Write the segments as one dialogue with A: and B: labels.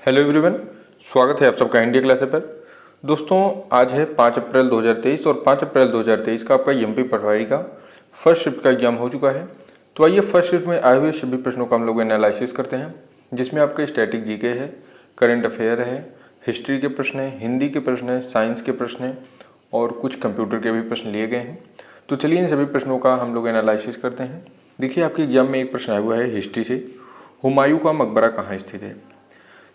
A: Hello everyone, स्वागत है आप सबका इंडिया क्लास पर। दोस्तों, आज है 5 अप्रैल 2023 और 5 अप्रैल 2023 का आपका एमपी पटवारी का फर्स्ट शिफ्ट का एग्जाम हो चुका है। तो आइए फर्स्ट शिफ्ट में आए हुए सभी प्रश्नों का हम लोग एनालिसिस करते हैं, जिसमें आपका स्टैटिक जीके है, करंट अफेयर है, हिस्ट्री के प्रश्न हैं, हिंदी के प्रश्न हैं, साइंस के प्रश्न हैं और कुछ कंप्यूटर के भी प्रश्न लिए गए हैं। तो चलिए इन सभी प्रश्नों का हम लोग एनालिसिस करते हैं। देखिए, आपके एग्जाम में एक प्रश्न आया हुआ है हिस्ट्री से, हुमायूं का मकबरा कहाँ स्थित है।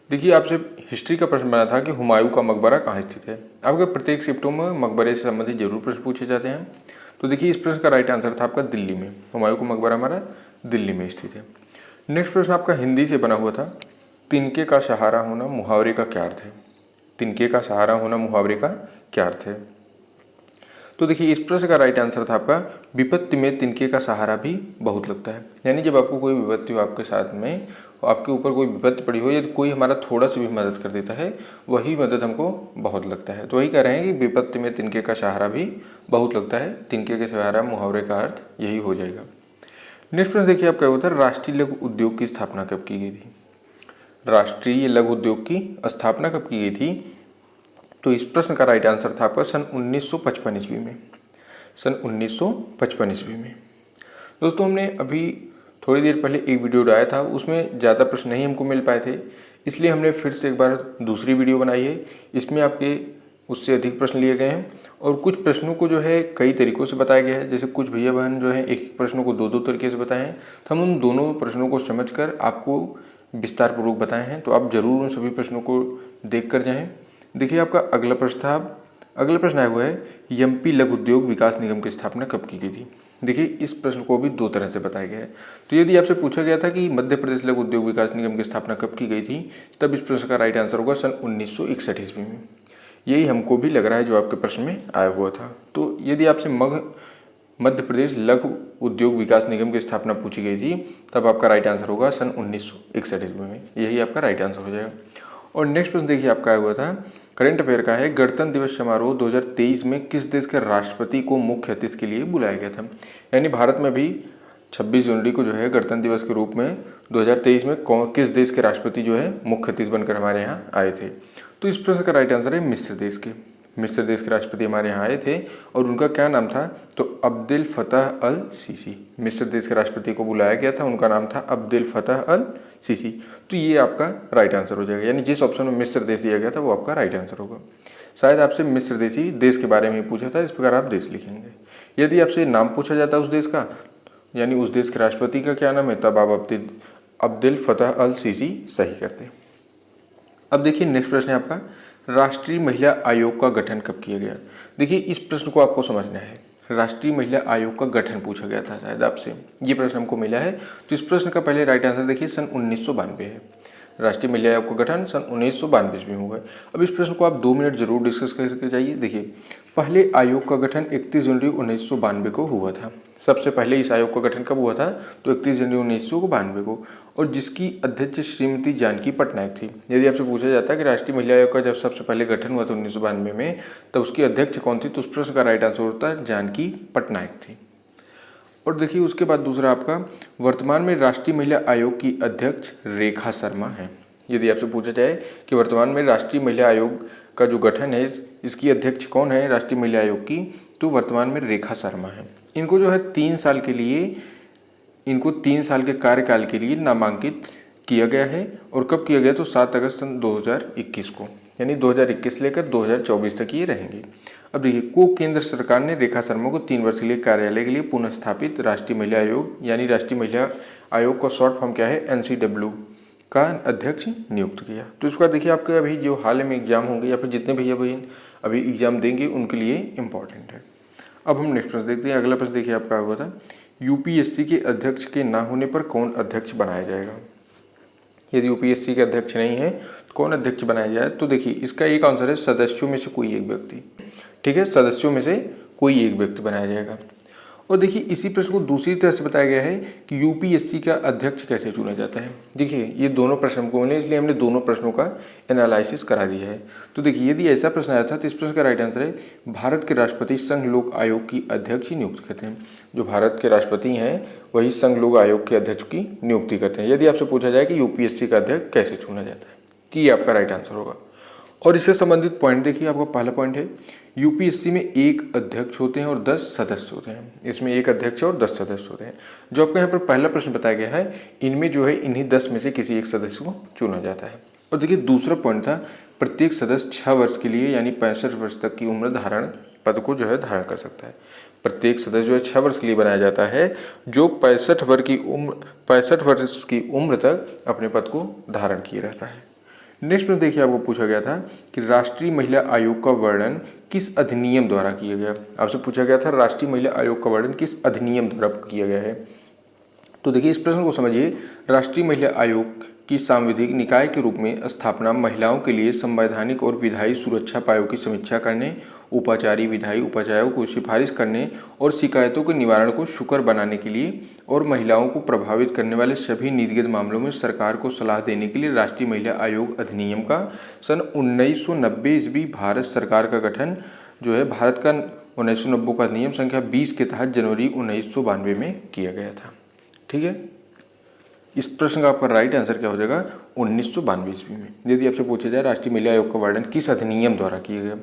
A: देखिए, आपसे हिस्ट्री का प्रश्न बना था कि हुमायूं का मकबरा कहाँ स्थित है। आपके प्रत्येक शिफ्टों में मकबरे से संबंधित जरूर प्रश्न पूछे जाते हैं। तो देखिए, इस प्रश्न का राइट आंसर था आपका दिल्ली में। हुमायूं का मकबरा हमारा दिल्ली में स्थित है। नेक्स्ट प्रश्न आपका हिंदी से बना हुआ था, तिनके का सहारा होना मुहावरे का क्या अर्थ है। तिनके का सहारा होना मुहावरे का क्या अर्थ है। तो देखिए, इस प्रश्न का राइट आंसर था आपका विपत्ति में तिनके का सहारा भी बहुत लगता है। यानी जब आपको कोई विपत्ति हो आपके साथ में, आपके ऊपर कोई विपत्ति पड़ी हो या कोई हमारा थोड़ा सा भी मदद कर देता है, वही मदद हमको बहुत लगता है। तो वही कह रहे हैं कि विपत्ति में तिनके का सहारा भी बहुत लगता है। तिनके के सहारा मुहावरे का अर्थ यही हो जाएगा। नेक्स्ट प्रश्न देखिए, आपका होता है राष्ट्रीय लघु उद्योग की स्थापना कब की गई थी। राष्ट्रीय लघु उद्योग की स्थापना कब की गई थी। तो इस प्रश्न का राइट आंसर था आपका सन 1955 ईस्वी में। सन 1955 ईस्वी में। दोस्तों, हमने अभी थोड़ी देर पहले एक वीडियो डाला था, उसमें ज़्यादा प्रश्न नहीं हमको मिल पाए थे, इसलिए हमने फिर से एक बार दूसरी वीडियो बनाई है। इसमें आपके उससे अधिक प्रश्न लिए गए हैं और कुछ प्रश्नों को जो है कई तरीक़ों से बताया गया है। जैसे कुछ भैया बहन जो है एक प्रश्नों को दो तरीके से बताए हैं, तो हम उन दोनों प्रश्नों को समझकर आपको विस्तार पूर्वक बताए हैं। तो आप ज़रूर उन सभी प्रश्नों को देख कर जाएँ। देखिए, आपका अगला प्रश्न आया हुआ है, एमपी लघु उद्योग विकास निगम की स्थापना कब की गई थी। देखिए, इस प्रश्न को भी दो तरह से बताया गया है। तो यदि आपसे पूछा गया था कि मध्य प्रदेश लघु उद्योग विकास निगम की स्थापना कब की गई थी, तब इस प्रश्न का राइट आंसर होगा सन 1961 ईस्वी में। यही हमको भी लग रहा है जो आपके प्रश्न में आया हुआ था। तो यदि आपसे मध्य प्रदेश लघु उद्योग विकास निगम की स्थापना पूछी गई थी, तब आपका राइट आंसर होगा सन 1961 ईस्वी में। यही आपका राइट आंसर हो जाएगा। और नेक्स्ट प्रश्न देखिए, आपका आया हुआ था करंट अफेयर का है, गणतंत्र दिवस समारोह 2023 में किस देश के राष्ट्रपति को मुख्य अतिथि के लिए बुलाया गया था। यानी भारत में भी 26 जनवरी को जो है गणतंत्र दिवस के रूप में 2023 में किस देश के राष्ट्रपति जो है मुख्य अतिथि बनकर हमारे यहाँ आए थे। तो इस प्रश्न का राइट आंसर है मिस्र देश के। मिस्र देश के राष्ट्रपति हमारे यहाँ आए थे और उनका क्या नाम था, तो अब्देल फतह अल सीसी। मिस्र देश के राष्ट्रपति को बुलाया गया था, उनका नाम था अब्देल फतह अल सीसी। तो ये आपका राइट आंसर हो जाएगा। यानी जिस ऑप्शन में मिस्र देश दिया गया था वो आपका राइट आंसर होगा। शायद आपसे मिस्र देशी देश के बारे में पूछा था, इस प्रकार आप देश लिखेंगे। यदि आपसे नाम पूछा जाता है उस देश का, यानी उस देश के राष्ट्रपति का क्या नाम है, तब आप अब्देल फतह अल सीसी सही करते। अब देखिए, नेक्स्ट प्रश्न है आपका, राष्ट्रीय महिला आयोग का गठन कब किया गया। देखिए, इस प्रश्न को आपको समझना है। राष्ट्रीय महिला आयोग का गठन पूछा गया था शायद आपसे, ये प्रश्न हमको मिला है। तो इस प्रश्न का पहले राइट आंसर देखिए सन 1992 है। राष्ट्रीय महिला आयोग का गठन सन 1992 में हुआ है। अब इस प्रश्न को आप 2 मिनट जरूर डिस्कस करके जाइए। देखिए, पहले आयोग का गठन 31 जनवरी 1992 को हुआ था। सबसे पहले इस आयोग का गठन कब हुआ था, तो 31 जनवरी 1992 को, और जिसकी अध्यक्ष श्रीमती जानकी पटनायक थी। यदि आपसे पूछा जाता है कि राष्ट्रीय महिला आयोग का जब सबसे पहले गठन हुआ था 1992 में, तब उसकी अध्यक्ष कौन थी, तो उस प्रश्न का राइट आंसर होता है जानकी पटनायक थी। और देखिए, उसके बाद दूसरा आपका, वर्तमान में राष्ट्रीय महिला आयोग की अध्यक्ष रेखा शर्मा है। यदि आपसे पूछा जाए कि वर्तमान में राष्ट्रीय महिला आयोग का जो गठन है इसकी अध्यक्ष कौन है राष्ट्रीय महिला आयोग की, तो वर्तमान में रेखा शर्मा है। इनको जो है 3 साल के कार्यकाल के लिए नामांकित किया गया है। और कब किया गया, तो 7 अगस्त सन 2021 को, यानी 2021 लेकर 2024 तक ये रहेंगे। अब देखिए, को केंद्र सरकार ने रेखा शर्मा को 3 वर्ष के लिए कार्यालय के लिए पुनः स्थापित राष्ट्रीय महिला आयोग, यानी राष्ट्रीय महिला आयोग का शॉर्ट फॉर्म क्या है, NCW का अध्यक्ष नियुक्त किया। तो इसका देखिए, आपके अभी जो हाल में एग्जाम होंगे या फिर जितने भैया बहन अभी एग्जाम देंगे उनके लिए इम्पॉर्टेंट है। अब हम नेक्स्ट प्रश्न देखते हैं। अगला प्रश्न देखिए, आपका हुआ था, UPSC के अध्यक्ष के ना होने पर कौन अध्यक्ष बनाया जाएगा। यदि UPSC के अध्यक्ष नहीं है तो कौन अध्यक्ष बनाया जाए। तो देखिए, इसका एक आंसर है सदस्यों में से कोई एक व्यक्ति। ठीक है, सदस्यों में से कोई एक व्यक्ति बनाया जाएगा। और देखिए, इसी प्रश्न को दूसरी तरह से बताया गया है कि UPSC का अध्यक्ष कैसे चुना जाता है। देखिए, ये दोनों प्रश्न हमको मिले, इसलिए हमने दोनों प्रश्नों का एनालिसिस करा दिया है। तो देखिए, यदि ऐसा प्रश्न आया था तो इस प्रश्न का राइट आंसर है भारत के राष्ट्रपति संघ लोक आयोग की अध्यक्ष ही नियुक्त करते हैं। जो भारत के राष्ट्रपति हैं वही संघ लोक आयोग के अध्यक्ष की नियुक्ति करते हैं। यदि आपसे पूछा जाए कि UPSC का अध्यक्ष कैसे चुना जाता है, कि आपका राइट आंसर होगा। और इससे संबंधित पॉइंट देखिए, आपका पहला पॉइंट है यूपीएससी में 1 अध्यक्ष होते हैं और 10 सदस्य होते हैं। इसमें 1 अध्यक्ष और 10 सदस्य होते हैं। जो आपको यहाँ पर पहला प्रश्न बताया गया है, इनमें जो है इन्हीं 10 में से किसी एक सदस्य को चुना जाता है। और देखिए दूसरा पॉइंट था प्रत्येक सदस्य 6 वर्ष के लिए यानी 65 वर्ष तक की उम्र धारण पद को जो है धारण कर सकता है। प्रत्येक सदस्य जो है 6 वर्ष के लिए बनाया जाता है, जो 65 वर्ष की उम्र तक अपने पद को धारण किए रहता है। नेक्स्ट में देखिए, आपको पूछा गया था कि राष्ट्रीय महिला आयोग का वर्णन किस अधिनियम द्वारा किया गया। आपसे पूछा गया था राष्ट्रीय महिला आयोग का वर्णन किस अधिनियम द्वारा किया गया है। तो देखिए इस प्रश्न को समझिए। राष्ट्रीय महिला आयोग की सांविधिक निकाय के रूप में स्थापना महिलाओं के लिए संवैधानिक और विधायी सुरक्षा उपायों की समीक्षा करने, उपाचारी विधायी उपायों को सिफारिश करने और शिकायतों के निवारण को सुकर बनाने के लिए और महिलाओं को प्रभावित करने वाले सभी नीतिगत मामलों में सरकार को सलाह देने के लिए राष्ट्रीय महिला आयोग अधिनियम का सन 1990 ईस्वी भारत सरकार का गठन जो है भारत का 1990 का अधिनियम संख्या 20 के तहत जनवरी 1992 में किया गया था। ठीक है, इस प्रश्न का आपका राइट आंसर क्या हो जाएगा 1992 ईस्वी में। यदि आपसे पूछा जाए राष्ट्रीय महिला आयोग का वर्णन किस अधिनियम द्वारा किया गया,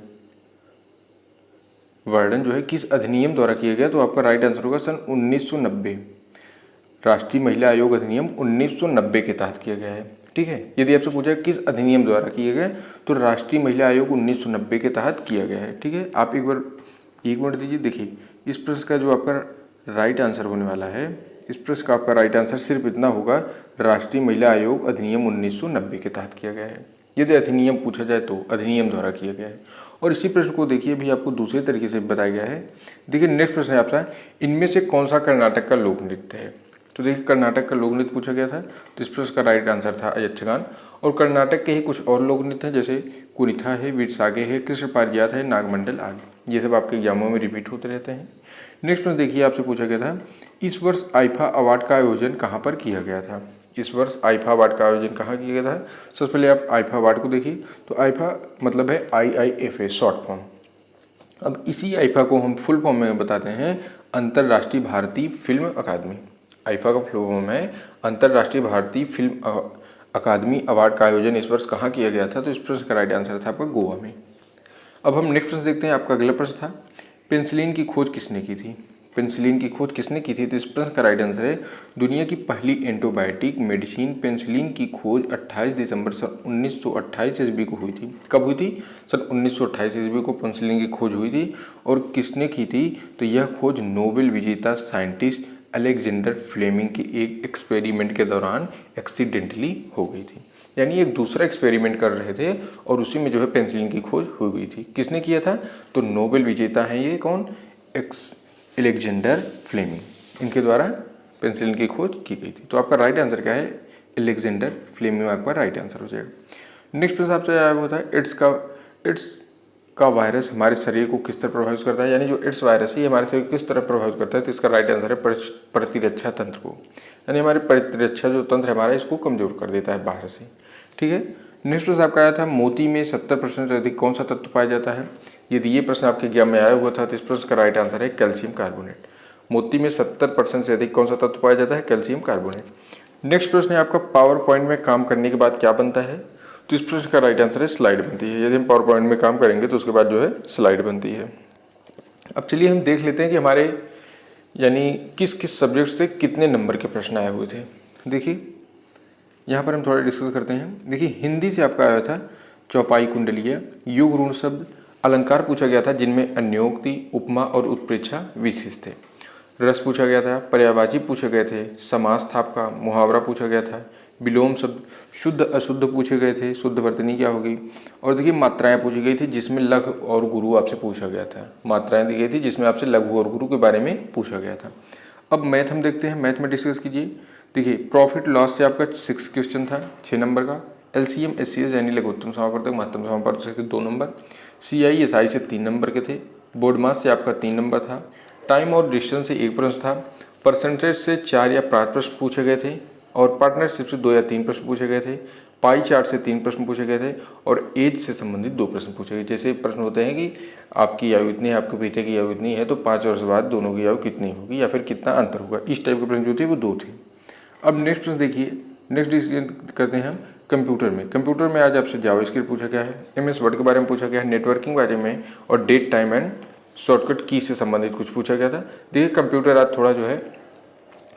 A: वर्णन जो है किस अधिनियम द्वारा किया गया, तो आपका राइट आंसर होगा सन 1990। राष्ट्रीय महिला आयोग अधिनियम 1990 के तहत किया गया है। ठीक है, यदि आपसे पूछा है किस अधिनियम द्वारा किया गया, तो राष्ट्रीय महिला आयोग 1990 के तहत किया गया है। ठीक है, आप एक बार 1 मिनट दीजिए। देखिए इस प्रश्न का जो आपका राइट आंसर होने वाला है, इस प्रश्न का आपका राइट आंसर सिर्फ इतना होगा, राष्ट्रीय महिला आयोग अधिनियम 1990 के तहत किया गया है। यदि अधिनियम पूछा जाए तो अधिनियम द्वारा किया गया है। और इसी प्रश्न को देखिए भी आपको दूसरे तरीके से बताया गया है। देखिए नेक्स्ट प्रश्न है आपका, इनमें से कौन सा कर्नाटक का लोक नृत्य है। तो देखिए कर्नाटक का लोक नृत्य पूछा गया था, तो इस प्रश्न का राइट आंसर था यक्षगान। और कर्नाटक के ही कुछ और लोक नृत्य हैं, जैसे कुरिथा है, वीरसागे है, कृष्ण पारिजात है, नागमंडल आदि। ये सब आपके एग्जामों में रिपीट होते रहते हैं। नेक्स्ट प्रश्न देखिए, आपसे पूछा गया था इस वर्ष आईफा अवार्ड का आयोजन कहाँ पर किया गया था। इस वर्ष आईफा अवार्ड का आयोजन कहाँ किया गया था। सबसे पहले आप आईफा अवार्ड को देखिए, तो आईफा मतलब है IIFA शॉर्ट फॉर्म। अब इसी आईफा को हम फुल फॉर्म में बताते हैं अंतर्राष्ट्रीय भारतीय फिल्म अकादमी। आईफा का फुल फॉर्म है अंतर्राष्ट्रीय भारतीय फिल्म अकादमी अवार्ड का आयोजन इस वर्ष कहाँ किया गया था। तो इस प्रश्न का राइट आंसर था आपका गोवा में। अब हम नेक्स्ट प्रश्न देखते हैं। आपका अगला प्रश्न था पेनिसिलिन की खोज किसने की थी। पेनिसिलिन की खोज किसने की थी, तो इस प्रश्न का राइट आंसर है दुनिया की पहली एंटीबायोटिक मेडिसिन पेनिसिलिन की खोज 28 दिसंबर सन 1928 ईस्वी को हुई थी। कब हुई थी, सन 1928 ईस्वी को पेनिसिलिन की खोज हुई थी। और किसने की थी, तो यह खोज नोबेल विजेता साइंटिस्ट अलेक्जेंडर फ्लेमिंग के एक एक्सपेरिमेंट के दौरान एक्सीडेंटली हो गई थी। यानी एक दूसरा एक्सपेरिमेंट कर रहे थे और उसी में जो है पेनिसिलिन की खोज हो गई थी। किसने किया था, तो नोबेल विजेता हैं ये कौन, अलेक्जेंडर फ्लेमिंग, इनके द्वारा पेनिसिलिन की खोज की गई थी। तो आपका राइट आंसर क्या है, अलेक्जेंडर फ्लेमिंग आपका राइट आंसर हो जाएगा। नेक्स्ट प्रश्न आपसे आया हुआ था एड्स का वायरस हमारे शरीर को किस तरह प्रभावित करता है। यानी जो एड्स वायरस है ये हमारे शरीर को किस तरह प्रभावित करता है, तो इसका राइट आंसर है प्रतिरक्षा तंत्र को। यानी हमारे प्रतिरक्षा जो तंत्र है हमारा, इसको कमजोर कर देता है बाहर से। ठीक है, नेक्स्ट प्रश्न आपका आया था मोती में 70% से अधिक कौन सा तत्व पाया जाता है। यदि ये प्रश्न आपके एग्जाम में आया हुआ था तो इस प्रश्न का राइट आंसर है कैल्शियम कार्बोनेट। मोती में 70% से अधिक कौन सा तत्व पाया जाता है, कैल्शियम कार्बोनेट। नेक्स्ट प्रश्न है आपका पावर पॉइंट में काम करने के बाद क्या बनता है। तो इस प्रश्न का राइट आंसर है स्लाइड बनती है। यदि हम पावर पॉइंट में काम करेंगे तो उसके बाद जो है स्लाइड बनती है। अब चलिए हम देख लेते हैं कि हमारे यानी किस किस सब्जेक्ट से कितने नंबर के प्रश्न आए हुए थे। देखिए यहाँ पर हम थोड़ा डिस्कस करते हैं। देखिए हिंदी से आपका आया था चौपाई कुंडलीय, युग ऋण शब्द, अलंकार पूछा गया था जिनमें अन्योक्ति, उपमा और उत्प्रेक्षा विशेष थे। रस पूछा गया था, पर्यायवाची पूछे गए थे, समास था आपका, मुहावरा पूछा गया था, विलोम शब्द, शुद्ध अशुद्ध पूछे गए थे, शुद्ध वर्तनी क्या होगी। और देखिए मात्राएं पूछी गई थी जिसमें लघु और गुरु आपसे पूछा गया था। मात्राएं दी गई थी जिसमें आपसे लघु और गुरु के बारे में पूछा गया था। अब मैथ हम देखते हैं, मैथ में डिस्कस कीजिए। देखिए प्रॉफिट लॉस से आपका 6 क्वेश्चन था 6 नंबर का। LCM SCS यानी लघुत्तम समापवर्तक महत्तम समापवर्तक के 2 नंबर। CI SI से 3 नंबर के थे। बोर्ड मास से आपका 3 नंबर था। टाइम और डिस्टेंस से 1 प्रश्न था। परसेंटेज से 4 या 5 प्रश्न पूछे गए थे और पार्टनरशिप से 2 या 3 प्रश्न पूछे गए थे। पाई चार्ट से 3 प्रश्न पूछे गए थे और एज से संबंधित 2 प्रश्न पूछे गए। जैसे प्रश्न होते हैं कि आपकी आयु इतनी है, आपके बेटे की आयु इतनी है, तो 5 वर्ष बाद दोनों की आयु कितनी होगी या फिर कितना अंतर होगा। इस टाइप के प्रश्न जो थे वो 2 थे। अब नेक्स्ट प्रश्न देखिए, नेक्स्ट डिस्कस करते हैं हम कंप्यूटर में आज आपसे जावास्क्रिप्ट पूछा गया है, MS वर्ड के बारे में पूछा गया है, नेटवर्किंग के बारे में और डेट टाइम एंड शॉर्टकट की से संबंधित कुछ पूछा गया था। देखिए कंप्यूटर आज थोड़ा जो है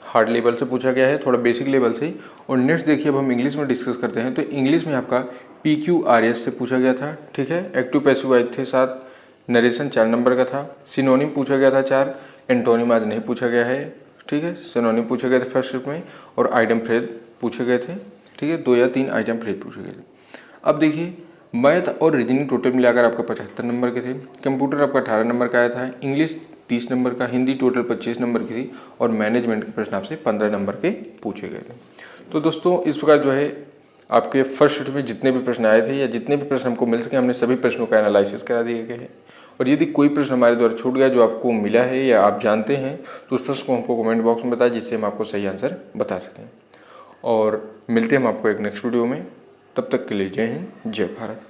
A: हार्ड लेवल से पूछा गया है, थोड़ा बेसिक लेवल से। और नेक्स्ट देखिए अब हम इंग्लिश में डिस्कस करते हैं। तो इंग्लिश में आपका PQRS से पूछा गया था, ठीक है। एक्टिव पैसिव वाइज थे 7, नरेशन 4 नंबर का था, सिनोनिम पूछा गया था 4, एंटोनिम आज नहीं पूछा गया है, ठीक है। सिनोनिम पूछे गए थे फर्स्ट शिफ्ट में और आइटम फ्रेज पूछे गए थे, ठीक है। 2 या 3 आइटम फ्रेज पूछे गए थे। अब देखिए मैथ और रीजनिंग टोटल मिलाकर आपका 75 नंबर के थे, कंप्यूटर आपका 18 नंबर का आया था, इंग्लिश 30 नंबर का, हिंदी टोटल 25 नंबर की थी और मैनेजमेंट के प्रश्न आपसे 15 नंबर के पूछे गए थे। तो दोस्तों इस प्रकार जो है आपके फर्स्ट शिफ्ट में जितने भी प्रश्न आए थे या जितने भी प्रश्न हमको मिल सके हमने सभी प्रश्नों का एनालिसिस करा दिए गए हैं। और यदि कोई प्रश्न हमारे द्वारा छूट गया जो आपको मिला है या आप जानते हैं तो उस प्रश्न को हमको कमेंट बॉक्स में बताएं जिससे हम आपको सही आंसर बता सकें। और मिलते हैं हम आपको एक नेक्स्ट वीडियो में, तब तक के लिए जय हिंद जय भारत।